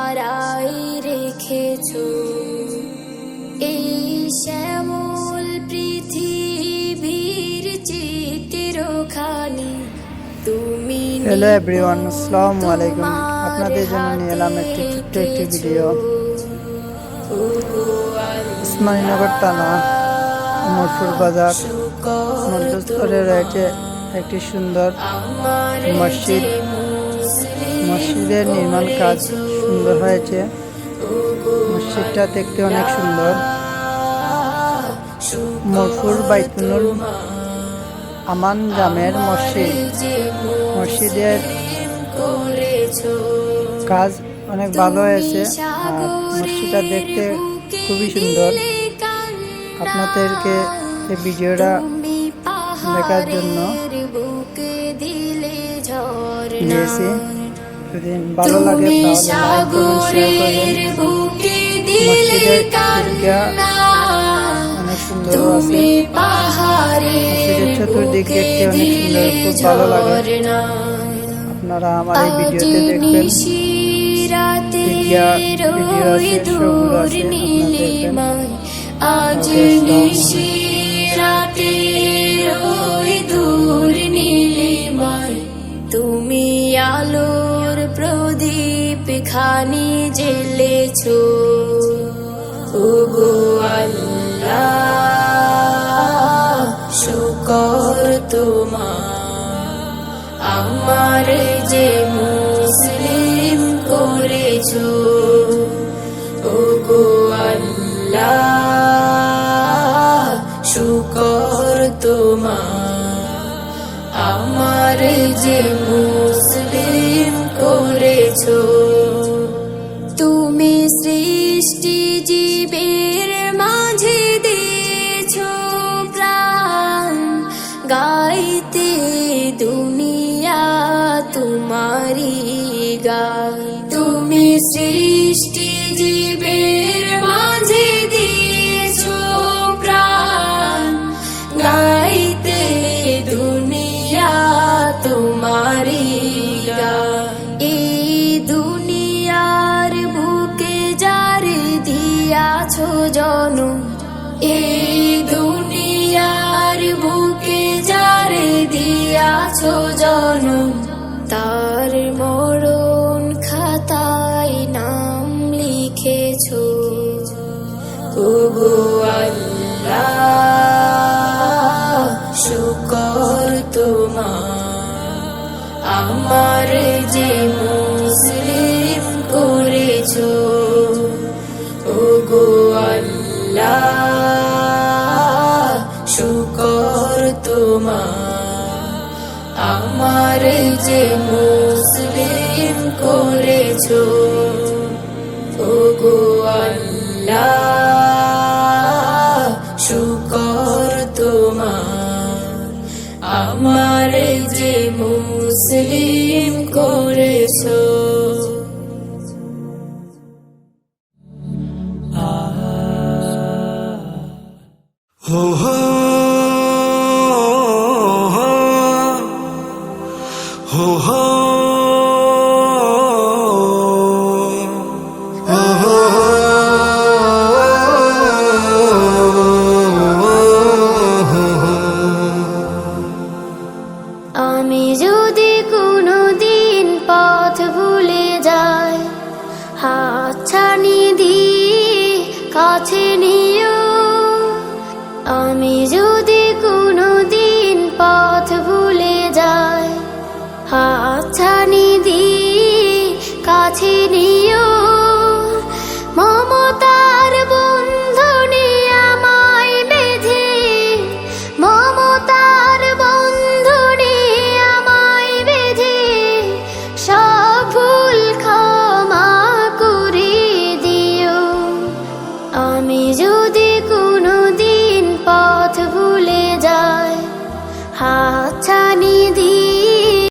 হারাই রেখেছো এই শ্যামল পৃথিবীর চিত্রখানি তুমি। হ্যালো এভরিওয়ান, আসসালামু আলাইকুম। আপনাদের জন্য নিয়ে এলাম একটি ছোট্ট একটি ভিডিও। ইসমাইলনগর থানা মোরপুর বাজার মধ্যস্থলে রয়েছে একটি সুন্দর মসজিদ। মসজিদের নির্মাণ কাজ সুন্দর হয়েছে। মসজিদটা দেখতে অনেক সুন্দর। মোরপুর বাইতুল আমান জামের মসজিদ। মসজিদের কাজ অনেক ভালো হয়েছে আর মসজিদটা দেখতে খুবই সুন্দর। আপনাদেরকে এই ভিডিওটা দেখার জন্য দিয়েছি। যদি ভালো লাগে তাহলে লাইক করুন, শেয়ার করবেন। মসজিদের অনেক সুন্দর আছে। মসজিদের চতুর্দিক দেখতে অনেক সুন্দর, খুব ভালো লাগে। আপনারা আমার এই ভিডিওতে দেখবেন। ভিডিও আছে, সবগুলো আছে, আপনারা দেখবেন। তুমি আলোর প্রদীপ খানি জ্বেলেছো ওগো আল্লাহ, শুকর তোমার আমার যে মুসলিম করেছো ওগো আল্লাহ, শুকর তোমার আমার যে মুসলিম করেছো। তুমি সৃষ্টি জীবের মাঝে দিয়েছো প্রাণ, গাইতে দুনিয়া তোমারি গান। তুমি সৃষ্টি জীবের মাঝে দিয়েছো প্রাণ, গাইতে দুনিয়া তোমারি গান। এই দুনিয়ার বুকে যার দিয়াছো জনম, এই দুনিয়ার বুকে যার দিয়াছো জনম, তার মরণ খাতায় নাম লিখেছো ওগো আল্লাহ, শুকর তোমার আমার যে মুসলিম করেছো ওগো আল্লাহ, শুকর তোমার আমার যে মুসলিম করেছো ওগো আল্লাহ, শুকর তোমার আমার যে মুসলিম করেছো। হো হো হো হো আমি যদি কোনো দিন পথ ভুলে যাই, হাতছানি দিয়ে কাছে নিও। আমি যদি কোনো দিন পথ ভুলে যাই, হাতছানি দিয়ে কাছে নিও। মমতার বন্ধনে আমায় বেঁধে, মমতার বন্ধনে আমায় বেঁধে সব ভুল ক্ষমা করে দিও। আমি যদি কোনো দিন পথ ভুলে যাই, হাতছানি